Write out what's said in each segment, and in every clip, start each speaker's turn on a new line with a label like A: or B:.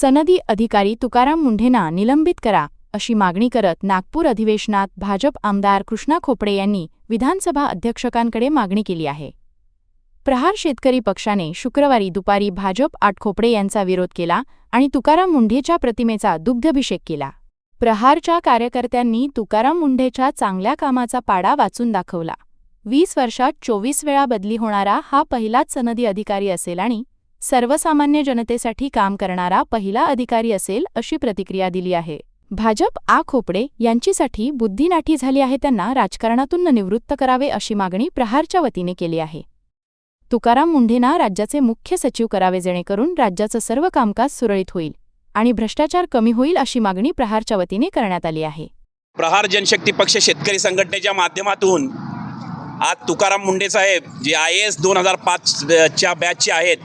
A: सनदी अधिकारी तुकाराम मुंढेंना निलंबित करा अशी मागणी करत नागपूर अधिवेशनात भाजप आमदार कृष्णा खोपडे यांनी विधानसभा अध्यक्षांकडे मागणी केली आहे। प्रहार शेतकरी पक्षाने शुक्रवारी दुपारी भाजप खोपडे यांचा विरोध केला आणि तुकाराम मुंढेच्या प्रतिमेचा दुग्धाभिषेक केला। प्रहारच्या कार्यकर्त्यांनी तुकाराम मुंढेच्या चांगल्या कामाचा पाडा वाचून दाखवला। 20 वर्षात 24 वेळा बदली होणारा हा पहिलाच सनदी अधिकारी असेल आणि सर्वसामान्य जनतेसाठी काम करणारा पहिला अधिकारी असेल अशी प्रतिक्रिया दिली आहे। भाजप खोपडे यांच्यासाठी बुद्धीनाठी झाली आहे, त्यांना राजकारणातून निवृत्त करावे अशी मागणी प्रहारच्या वतीने केली आहे। तुकाराम मुंढेंना राज्याचे मुख्य सचिव करावे जेणेकरून राज्याचं सर्व कामकाज सुरळीत होईल आणि भ्रष्टाचार कमी होईल अशी मागणी प्रहारच्या वतीने करण्यात आली आहे।
B: प्रहार जनशक्ती पक्ष शेतकरी संघटनेच्या माध्यमातून आज तुकाराम मुंढे साहेब जे IAS 2005च्या बॅचचे आहेत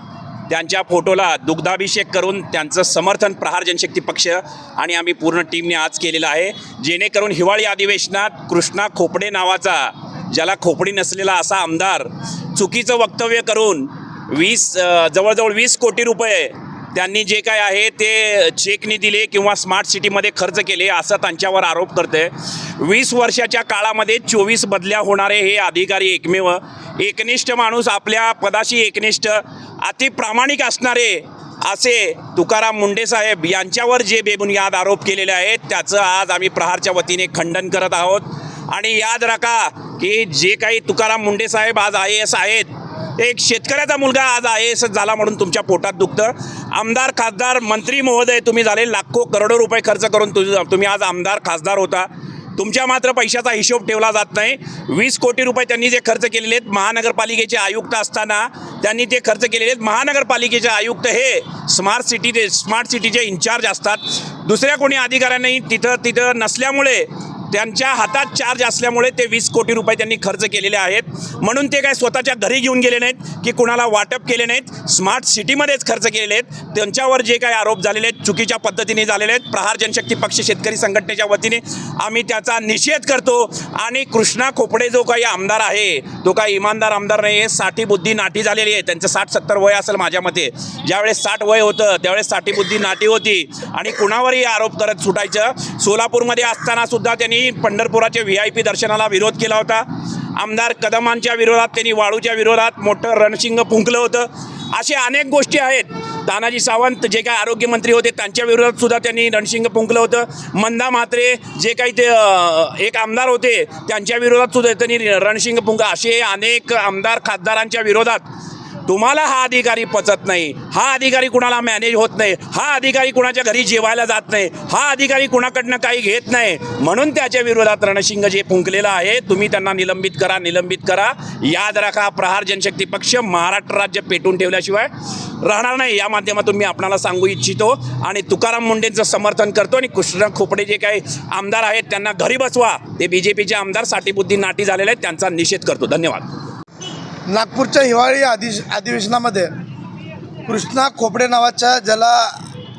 B: त्यांच्या फोटोला दुग्धाभिषेक करून त्यांचं समर्थन प्रहार जनशक्ती पक्ष आणि आम्ही पूर्ण टीमने आज केलेलं आहे, जेणेकरून हिवाळी अधिवेशनात कृष्णा खोपडे नावाचा ज्याला खोपडी नसलेला असा आमदार चुकीचं वक्तव्य करून जवळजवळ 20 कोटी रुपये त्यांनी जे काय आहे ते चेकनी दिले किंवा स्मार्ट सिटीमध्ये खर्च केले असं त्यांच्यावर आरोप करते। 20 वर्षाच्या काळामध्ये 24 बदल्या होणारे हे अधिकारी एकमेव एकनिष्ठ माणूस, आपल्या पदाशी एकनिष्ठ, अति प्रामाणिक असणारे असे तुकाराम मुंढे साहेब यांच्यावर जे बेबुनियाद आरोप केलेले आहेत त्याचं आज आम्ही प्रहारच्या वतीने खंडन करत आहोत। आणि याद राखा की जे काही तुकाराम मुंढे साहेब आज IAS आहेत, एक शेतकऱ्याचा मुलगा आज IAS झाला म्हणून तुमच्या पोटात दुखतं। आमदार खासदार मंत्री महोदय तुम्ही झाले, लाखो करोडो रुपये खर्च करून तुम्ही आज आमदार खासदार होता, तुमच्या मात्र पैशाचा हिशोब ठेवला जात नाही। 20 कोटी रुपये त्यांनी जे खर्च केलेले आहेत, महानगरपालिकेचे आयुक्त असताना त्यांनी ते खर्च केलेले आहेत। महानगरपालिकेचे आयुक्त हे स्मार्ट सिटीचे इन्चार्ज असतात, दुसऱ्या कोणी अधिकाऱ्यांनी तिथं नसल्यामुळे त्यांच्या हातात चार्ज असल्यामुळे ते 20 कोटी रुपये त्यांनी खर्च केलेले आहेत, म्हणून ते काय स्वतःच्या घरी घेऊन गेले नाहीत की कुणाला वाटप केले नाहीत, स्मार्ट सिटीमध्येच खर्च केलेले आहेत। त्यांच्यावर जे काही आरोप झालेले आहेत चुकीच्या पद्धतीने झालेले आहेत। प्रहार जनशक्ती पक्ष शेतकरी संघटनेच्या वतीने आम्ही त्याचा निषेध करतो आणि कृष्णा खोपडे जो काही आमदार आहे तो काही इमानदार आमदार नाही आहे, 60 बुद्धी नाठी झालेली आहे। त्यांचं 60-70 वय असेल माझ्या मते, ज्यावेळेस 60 वय होतं त्यावेळेस 60 बुद्धी नाठी होती आणि कुणावरही आरोप करत सुटायचं। सोलापूरमध्ये असताना सुद्धा त्यांनी पंढरपुराचे VIP दर्शनाला विरोध केला होता। आमदार कदमांच्या विरोधात त्यांनी वाळूच्या विरोधात मोठं रणशिंग फुंकलं होतं। अशा अनेक गोष्टी आहेत। तानाजी सावंत जे काही आरोग्यमंत्री होते त्यांच्या विरोधात सुद्धा त्यांनी रणशिंग फुंकलं होतं। मंदा म्हात्रे जे काही ते एक आमदार होते त्यांच्या विरोधात सुद्धा त्यांनी रणशिंग फुंका। असे अनेक आमदार खासदारांच्या विरोधात तुम्हाला हा अधिकारी पचत नाही, हा अधिकारी कुणाला मॅनेज होत नाही, हा अधिकारी कुणाच्या घरी जेवायला जात नाही, हा अधिकारी कुणाकडनं काही घेत नाही, म्हणून त्याच्या विरोधात रणशिंग जे फुंकलेलं आहे तुम्ही त्यांना निलंबित करा। याद राखा, प्रहार जनशक्ती पक्ष महाराष्ट्र राज्य पेटून ठेवल्याशिवाय राहणार नाही, या माध्यमातून मी आपणाला सांगू इच्छितो आणि तुकाराम मुंढेंचं समर्थन करतो। आणि कृष्णा खोपडे जे काही आमदार आहेत त्यांना घरी बसवा, ते BJPचे आमदार 60 बुद्धी नाटी झालेले आहेत, त्यांचा निषेध करतो। धन्यवाद।
C: नागपूरच्या हिवाळी अधिवेशनामध्ये कृष्णा खोपडे नावाच्या ज्याला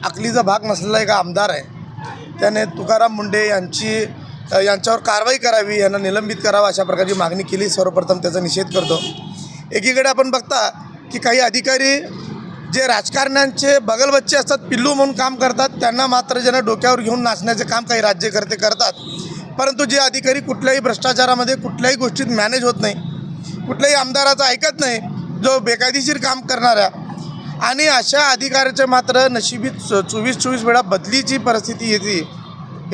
C: अकलीचा भाग नसलेला एक आमदार आहे, त्याने तुकाराम मुंढे यांच्यावर कारवाई करावी, यांना निलंबित करावं अशा प्रकारची मागणी केली। सर्वप्रथम त्याचा निषेध करतो। एकीकडे आपण बघता की काही अधिकारी जे राजकारण्यांचे बगलबच्चे असतात, पिल्लू म्हणून काम करतात, त्यांना मात्र ज्यांना डोक्यावर घेऊन नाचण्याचे काम काही राज्यकर्ते करतात, परंतु जे अधिकारी कुठल्याही भ्रष्टाचारामध्ये कुठल्याही गोष्टीत मॅनेज होत नाही, कुठल्याही आमदाराचं ऐकत नाही, जो बेकायदेशीर काम करणाऱ्या आणि अशा अधिकाऱ्याचे मात्र नशिबी 24 वेळा बदलीची परिस्थिती येते,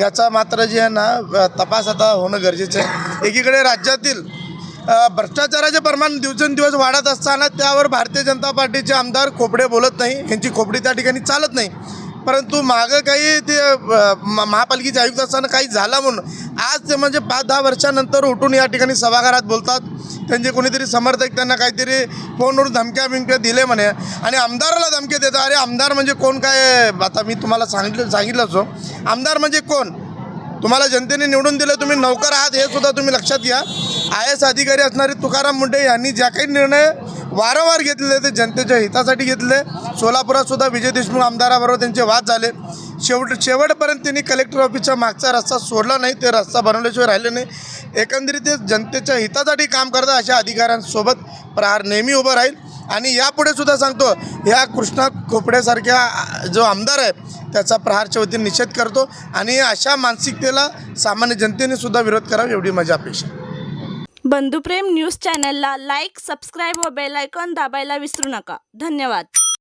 C: याचा मात्र जे आहे ना तपास आता होणं गरजेचं आहे। एकीकडे राज्यातील भ्रष्टाचाराचे प्रमाण दिवसेंदिवस वाढत असताना त्यावर भारतीय जनता पार्टीचे आमदार खोपडे बोलत नाही, यांची खोपडी त्या ठिकाणी चालत नाही, परंतु मागं काही ते महापालिकेचे आयुक्त असताना काही झालं म्हणून आज ते म्हणजे 5-10 वर्षानंतर उठून या ठिकाणी सभागृहात बोलतात। त्यांचे कोणीतरी समर्थक त्यांना काहीतरी फोनवरून धमक्या दिले म्हणे आणि आमदाराला धमकी देतात। अरे आमदार म्हणजे कोण काय? आता मी तुम्हाला सांगितलं असो, आमदार म्हणजे कोण? तुम्हाला जनतेने निवडून दिलं, तुम्ही नौकर आहात हे सुद्धा तुम्ही लक्षात घ्या। IAS अधिकारी असणारे तुकाराम मुंढे यांनी ज्या काही निर्णय वारंवार घेतलेले ते जनतेच्या हितासाठी घेतले। सोलापुरात सुद्धा विजय देशमुख आमदाराबरोबर त्यांचे वाद झाले, शेवटपर्यंत त्यांनी कलेक्टर ऑफिसचा मागचा रस्ता सोडला नाही, ते रस्ता बनवल्याशिवाय राहिले नाही। एकंदरीत ते जनतेच्या हितासाठी काम करतात, अशा अधिकाऱ्यांसोबत प्रहार नेहमी उभं राहील। आणि यापुढे सुद्धा सांगतो, ह्या कृष्णा खोपडेसारख्या जो आमदार आहे त्याचा प्रहारच्या वतीने निषेध करतो आणि अशा मानसिकतेला सामान्य जनतेने सुद्धा विरोध करावा एवढी माझी अपेक्षा आहे.
D: बंधुप्रेम न्यूज चॅनलला लाईक, सबस्क्राईब व बेल आयकॉन दाबायला विसरू नका. धन्यवाद.